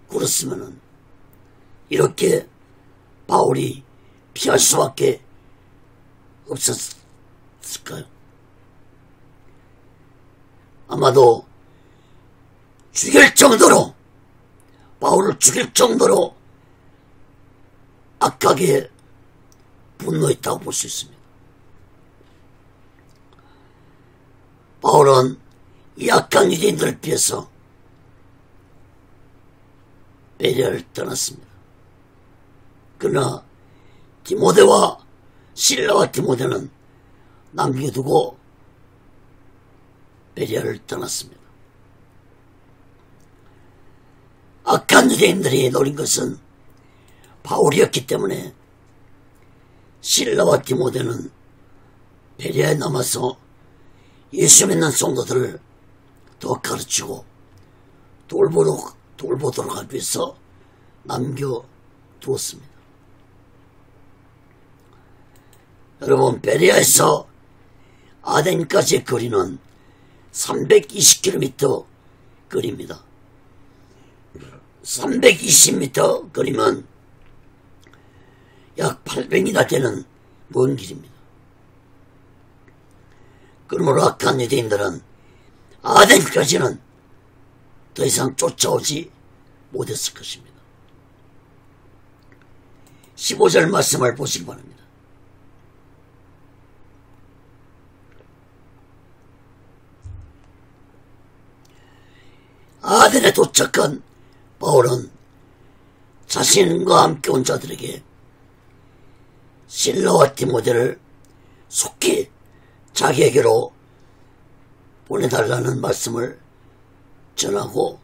굴었으면 이렇게 바울이 피할 수밖에 없었을까요? 아마도 죽일 정도로, 바울을 죽일 정도로 악하게 분노했다고 볼 수 있습니다. 바울은 이 악한 유대인들을 피해서 베레아를 떠났습니다. 그러나 디모데와 실라와 디모데는 남겨두고 베레아를 떠났습니다. 악한 유대인들이 노린 것은 바울이었기 때문에 실라와 디모데는 베레아에 남아서 예수 믿는 성도들을 더 가르치고 돌보도록 하기 위해서 남겨두었습니다. 여러분, 베레아에서 아덴까지의 거리는 320km 거리입니다. 320m 거리면 약 800m 되는 먼 길입니다. 그러므로 악한 유대인들은 아덴까지는 더 이상 쫓아오지 못했을 것입니다. 15절 말씀을 보시기 바랍니다. 아덴에 도착한 바울은 자신과 함께 온 자들에게 실라와 디모데를 속히 자기에게로 보내달라는 말씀을 전하고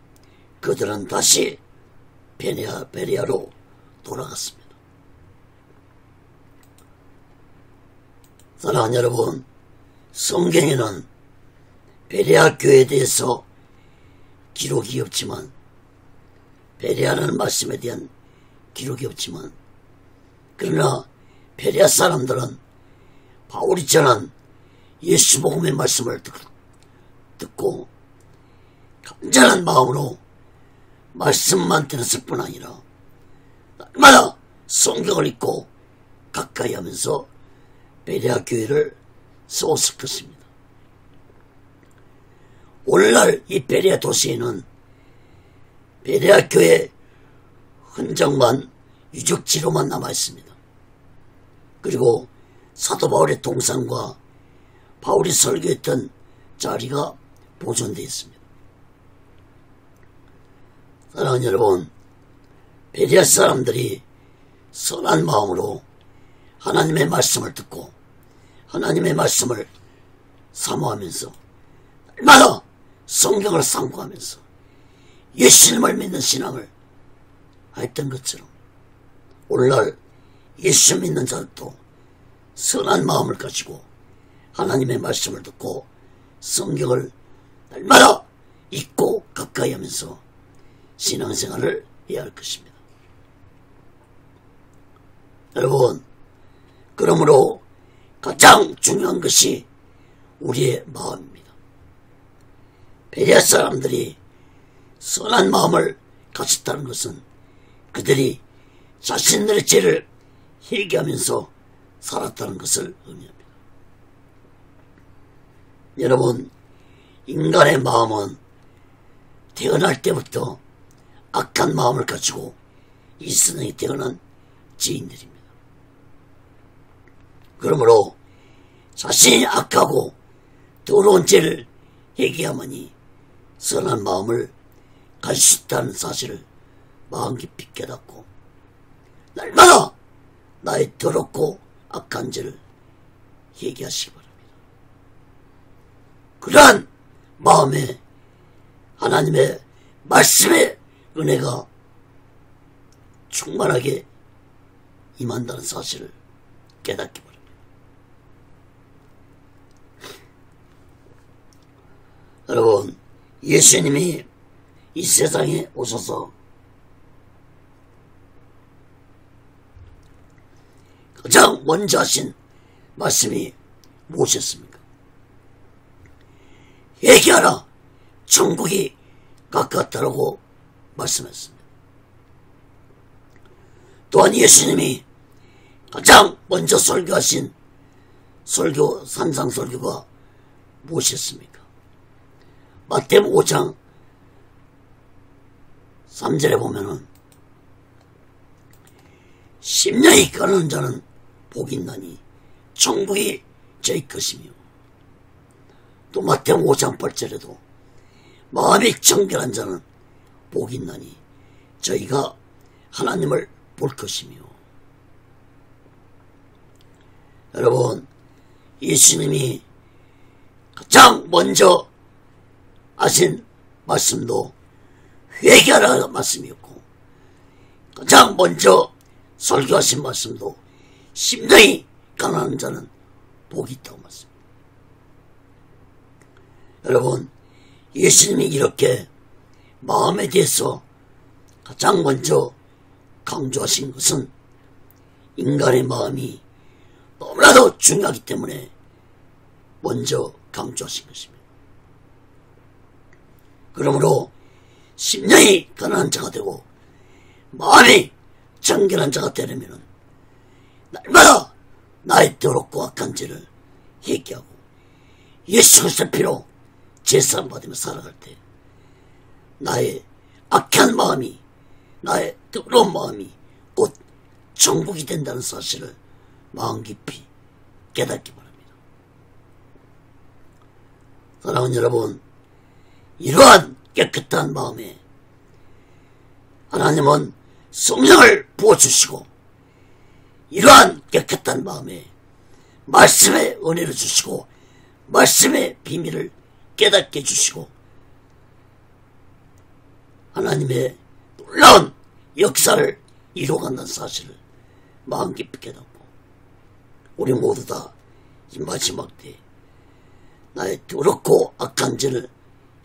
그들은 다시 베레아로 돌아갔습니다. 사랑하는 여러분, 성경에는 베레아 교회에 대해서 기록이 없지만, 베레아라는 말씀에 대한 기록이 없지만, 그러나 베레아 사람들은 바울이 전한 예수 복음의 말씀을 듣고 간절한 마음으로 말씀만 들었을 뿐 아니라 날마다 성경을 읽고 가까이 하면서 베레아 교회를 세웠을 것입니다. 오늘날 이 베레아 도시에는 베레아 교회 흔적만, 유적지로만 남아있습니다. 그리고 사도 바울의 동상과 바울이 설교했던 자리가 보존되어 있습니다. 사랑하는 여러분, 베레아 사람들이 선한 마음으로 하나님의 말씀을 듣고 하나님의 말씀을 사모하면서 날마다 성경을 상고하면서 예수님을 믿는 신앙을 했던 것처럼 오늘날 예수 믿는 자들도 선한 마음을 가지고 하나님의 말씀을 듣고 성경을 날마다 잊고 가까이 하면서 신앙생활을 해야 할 것입니다. 여러분, 그러므로 가장 중요한 것이 우리의 마음입니다. 베레아 사람들이 선한 마음을 가졌다는 것은 그들이 자신들의 죄를 회개하면서 살았다는 것을 의미합니다. 여러분, 인간의 마음은 태어날 때부터 악한 마음을 가지고 이 세상에 태어난 죄인들입니다. 그러므로 자신이 악하고 더러운 죄를 회개하머니 선한 마음을 가질 수 있다는 사실을 마음 깊이 깨닫고 날마다 나의 더럽고 악한 죄를 회개하시기 바랍니다. 그러한 마음에 하나님의 말씀의 은혜가 충만하게 임한다는 사실을 깨닫기 바랍니다. 여러분, 예수님이 이 세상에 오셔서 가장 먼저 하신 말씀이 무엇이었습니까? 회개하라, 천국이 가깝다라고 말씀했습니다. 또한 예수님이 가장 먼저 설교하신 설교, 산상설교가 무엇이었습니까? 마태복음 5장 3절에 보면은 심령이 가난한 자는 복이 있나니 천국이 저희 것이며, 또 마태복음 5장 8절에도 마음이 청결한 자는 복이 있나니 저희가 하나님을 볼 것이며. 여러분, 예수님이 가장 먼저 하신 말씀도 회개하라는 말씀이었고, 가장 먼저 설교하신 말씀도 심령이 가난한 자는 복이 있다고 말씀입니다. 여러분, 예수님이 이렇게 마음에 대해서 가장 먼저 강조하신 것은 인간의 마음이 너무나도 중요하기 때문에 먼저 강조하신 것입니다. 그러므로 심령이 가난한 자가 되고 마음이 정결한 자가 되려면 날마다 나의 더럽고 악한 죄를 회개하고 예수 그리스도의 피로 제사함 받으며 살아갈 때 나의 악한 마음이, 나의 더러운 마음이 곧 천국이 된다는 사실을 마음 깊이 깨닫기 바랍니다. 사랑하는 여러분, 이러한 깨끗한 마음에 하나님은 성령을 부어주시고, 이러한 깨끗한 마음에 말씀의 은혜를 주시고 말씀의 비밀을 깨닫게 해주시고 하나님의 놀라운 역사를 이루어간다는 사실을 마음 깊이 깨닫고, 우리 모두 다 이 마지막 때에 나의 더럽고 악한 죄를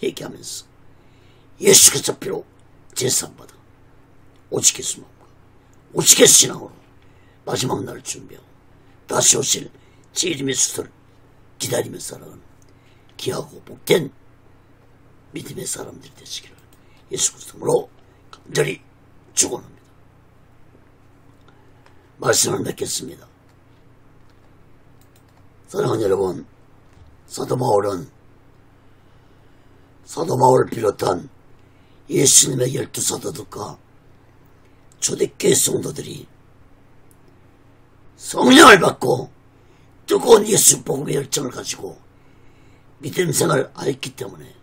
회개하면서 예수 그리스도 피로 제사함받아 오직 예수 마음과 오직 예수 신앙으로 마지막 날을 준비하고 다시 오실 재림의 수를 기다리며 살아가는 귀하고 복된 믿음의 사람들이 되시기를 예수 그리스도로 간절히 축원합니다. 말씀을 맺겠습니다. 사랑하는 여러분, 사도 바울을 비롯한 예수님의 12사도들과 초대교회 성도들이 성령을 받고 뜨거운 예수 복음의 열정을 가지고 믿음 생활을 하였기 때문에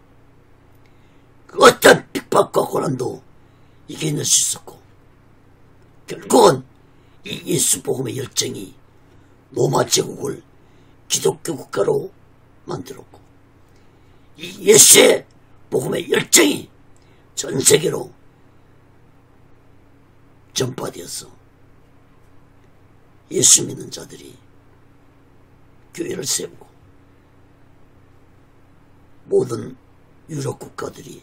그 어떤 핍박과 고난도 이겨낼 수 있었고, 결국은 이 예수 복음의 열정이 로마 제국을 기독교 국가로 만들었고, 이 예수의 복음의 열정이 전 세계로 전파되어서 예수 믿는 자들이 교회를 세우고 모든 유럽 국가들이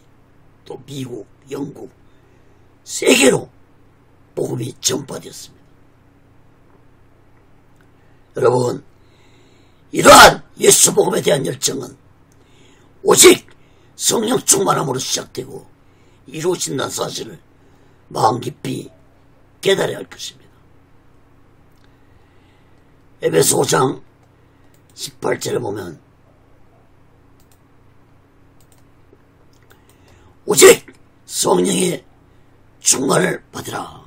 또 미국, 영국, 세계로 복음이 전파되었습니다. 여러분, 이러한 예수 복음에 대한 열정은 오직 성령 충만함으로 시작되고 이루어진다는 사실을 마음 깊이 깨달아야 할 것입니다. 에베소 5장 18절에 보면 오직 성령의 충만을 받으라.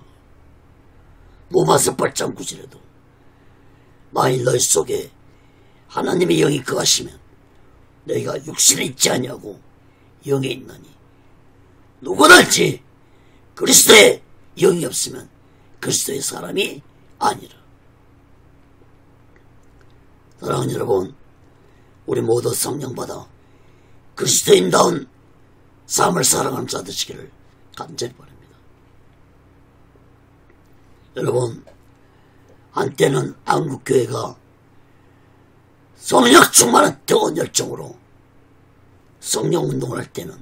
로마서 8장 9절에도 만일 너희 속에 하나님의 영이 거하시면 너희가 육신에 있지 아니하고 영에 있나니 누구든지 그리스도의 영이 없으면 그리스도의 사람이 아니라. 사랑하는 여러분, 우리 모두 성령 받아 그리스도인다운 삶을 살아가는 자 되시기를 간절히 바랍니다. 여러분, 한때는 한국교회가 성령 충만한 뜨거운 열정으로 성령 운동을 할 때는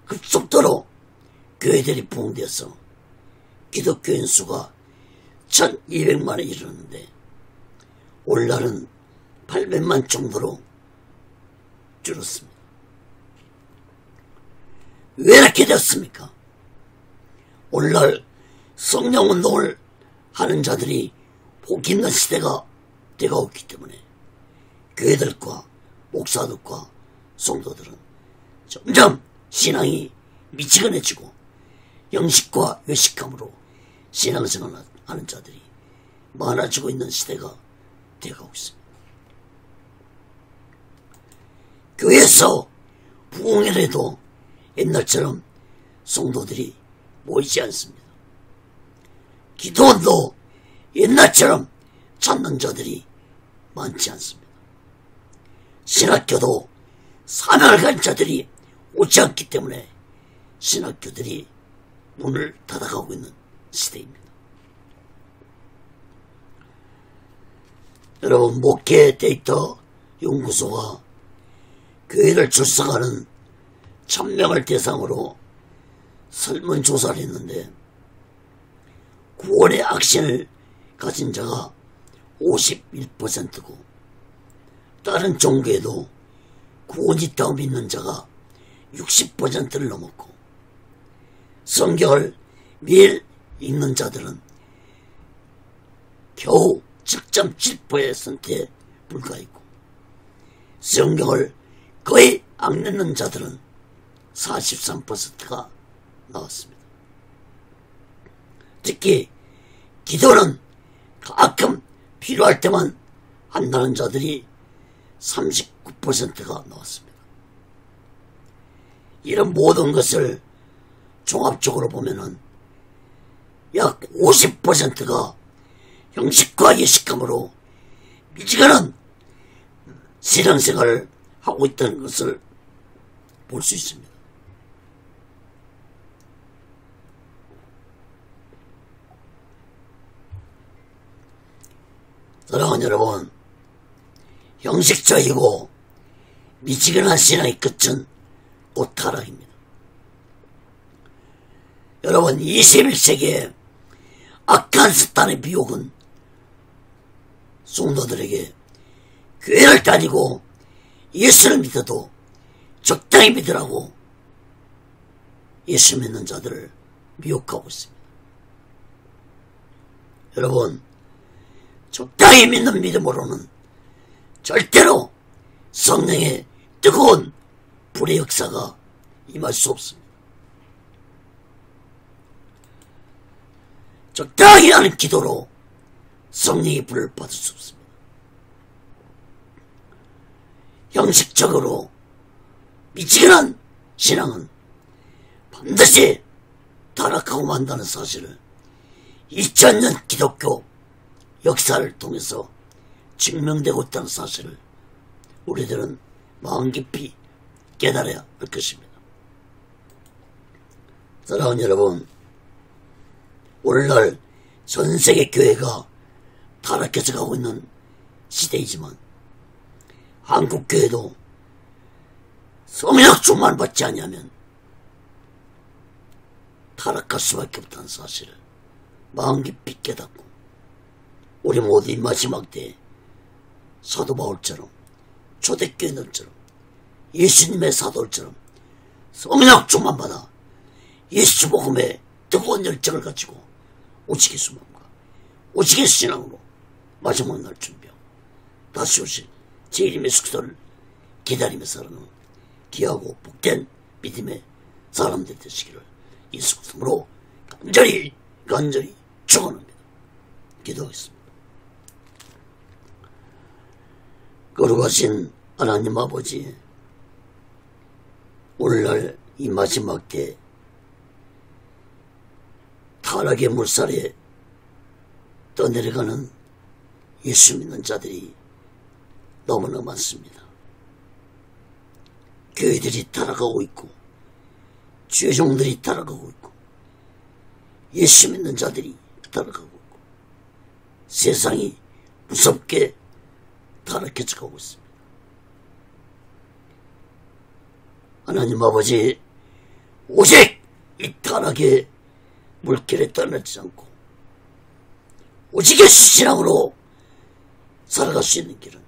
급속도로 교회들이 부흥되어서 기독교인 수가 1200만에 이르는데 오늘날은 800만 정도로 줄었습니다. 왜 이렇게 되었습니까? 오늘날 성령운동을 하는 자들이 복 있는 시대가 되고 있기 때문에 교회들과 목사들과 성도들은 점점 신앙이 미치근해지고 영식과 외식함으로 신앙생활을 하는 자들이 많아지고 있는 시대가 되어가고 있습니다. 교회에서 부흥을 해도 옛날처럼 성도들이 모이지 않습니다. 기도원도 옛날처럼 찾는 자들이 많지 않습니다. 신학교도 사명을 가진 자들이 오지 않기 때문에 신학교들이 문을 닫아가고 있는 시대입니다. 여러분, 목회 데이터 연구소가 교회를 출석하는 1000명을 대상으로 설문조사를 했는데 구원의 확신을 가진 자가 51%고 다른 종교에도 구원이 있다고 믿는 자가 60%를 넘었고 성경을 매일 읽는 자들은 겨우 7.7%에 불과했고 성경을 거의 안 읽는 자들은 43%가 나왔습니다. 특히 기도는 가끔 필요할 때만 한다는 자들이 39%가 나왔습니다. 이런 모든 것을 종합적으로 보면은 약 50%가 형식과 예식감으로 미지근한 신앙생활을 하고 있다는 것을 볼 수 있습니다. 사랑하는 여러분, 형식적이고 미지근한 신앙의 끝은 곧 타락입니다. 여러분, 21세기에 악한 사탄의 미혹은 성도들에게 교회를 다니고 예수를 믿어도 적당히 믿으라고 예수 믿는 자들을 미혹하고 있습니다. 여러분, 적당히 믿는 믿음으로는 절대로 성령의 뜨거운 불의 역사가 임할 수 없습니다. 적당히 하는 기도로 성령의 불을 받을 수 없습니다. 형식적으로 미지근한 신앙은 반드시 타락하고 만다는 사실을 2000년 기독교 역사를 통해서 증명되고 있다는 사실을 우리들은 마음 깊이 깨달아야 할 것입니다. 사랑하는 여러분, 오늘날 전세계 교회가 타락해서 가고 있는 시대이지만 한국교회도 성령 충만 받지 않으면 타락할 수밖에 없다는 사실을 마음 깊이 깨닫고 우리 모두 이 마지막 때에 사도 바울처럼 초대교인들처럼 예수님의 사도들처럼 성령 충만 받아 예수 복음의 뜨거운 열정을 가지고 오직의 수만과 오직의 신앙으로 마지막 날 준비하고 다시 오실 제1임의 숙소를 기다리며 살아가는 귀하고 복된 믿음의 사람들 되시기를 예수 그리스도로 간절히 축원합니다. 기도하겠습니다. 거룩하신 하나님 아버지, 오늘날 이 마지막 때 타락의 물살에 떠내려가는 예수 믿는 자들이 너무나 많습니다. 교회들이 타락하고 있고 죄종들이 타락하고 있고 예수 믿는 자들이 타락하고 있고 세상이 무섭게 타락해져 가고 있습니다. 하나님 아버지, 오직 이 타락의 물길에 떠나지 않고 오직의 신앙으로 살아갈 수 있는 길은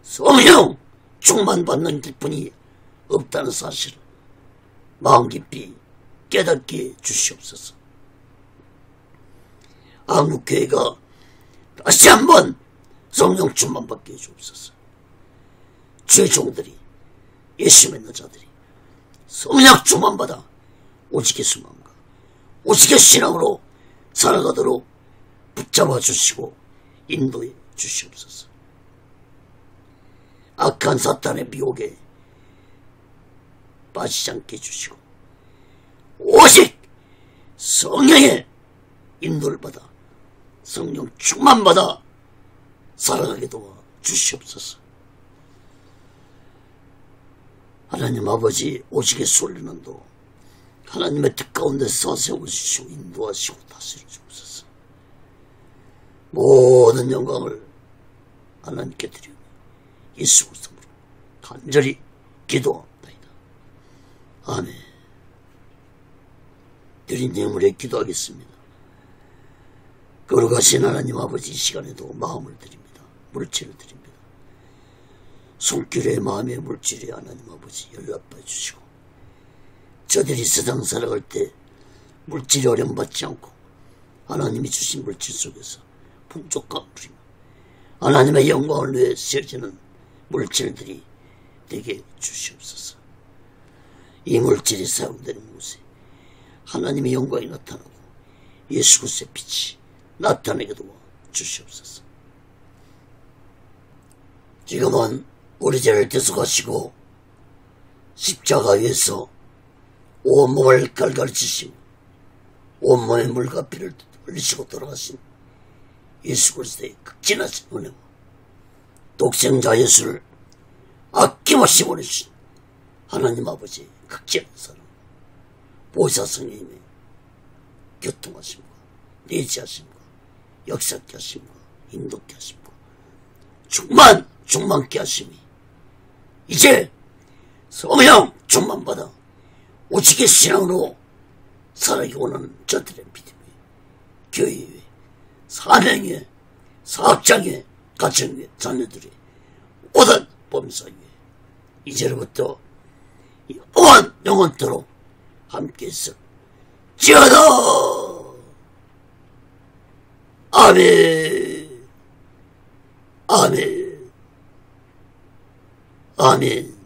성령 충만 받는 길뿐이 없다는 사실을 마음 깊이 깨닫게 주시옵소서. 한국교회가 다시 한번 성령 충만 받게 해주옵소서. 죄종들이 예수 믿는 자들이 성령 충만 받아 오직의 수만과 오직의 신앙으로 살아가도록 붙잡아 주시고 인도해 주시옵소서. 악한 사탄의 미혹에 빠지지 않게 해주시고 오직 성령의 인도를 받아 성령 충만 받아 살아가게 도와 주시옵소서. 하나님 아버지, 오직의 소리는도 하나님의 뜻 가운데서 세워주시고 인도하시고 다스려 주옵소서. 모든 영광을 하나님께 드리며 예수 그리스도로 간절히 기도합니다. 아멘. 드린 내용으로 기도하겠습니다. 거룩하신 하나님 아버지, 이 시간에도 마음을 드립니다. 물질을 드립니다. 손길의 마음의 물질에 하나님 아버지 연락해 주시고 저들이 세상 살아갈 때 물질이 어려움받지 않고 하나님이 주신 물질 속에서 풍족감 누리며 하나님의 영광을 위해 쓰여지는 물질들이 되게 주시옵소서. 이 물질이 사용되는 곳에 하나님의 영광이 나타나고 예수 그리스도의 빛이 나타나게 도와 주시옵소서. 지금은 우리 죄를 대속하시고 십자가 위에서 온몸을 갈갈치시고 온몸에 물과 피를 흘리시고 돌아가신 예수 그리스도의 극진하신 은혜와 독생자 예수를 아낌없이 보내주신 하나님 아버지의 극진한 사랑, 보혜사 성령님의 교통하심과 내지하심과 역사케 하심과 인도케 하심과 충만케 하심이 이제 성령 충만 받아 오직의 신앙으로 살아가기 원하는 저들의 믿음이 교회의 사명의 사업장의 가정의 자녀들의 모든 범사에 이제로부터 영원토록 함께해서 지어다. 아멘. 아멘. 아멘.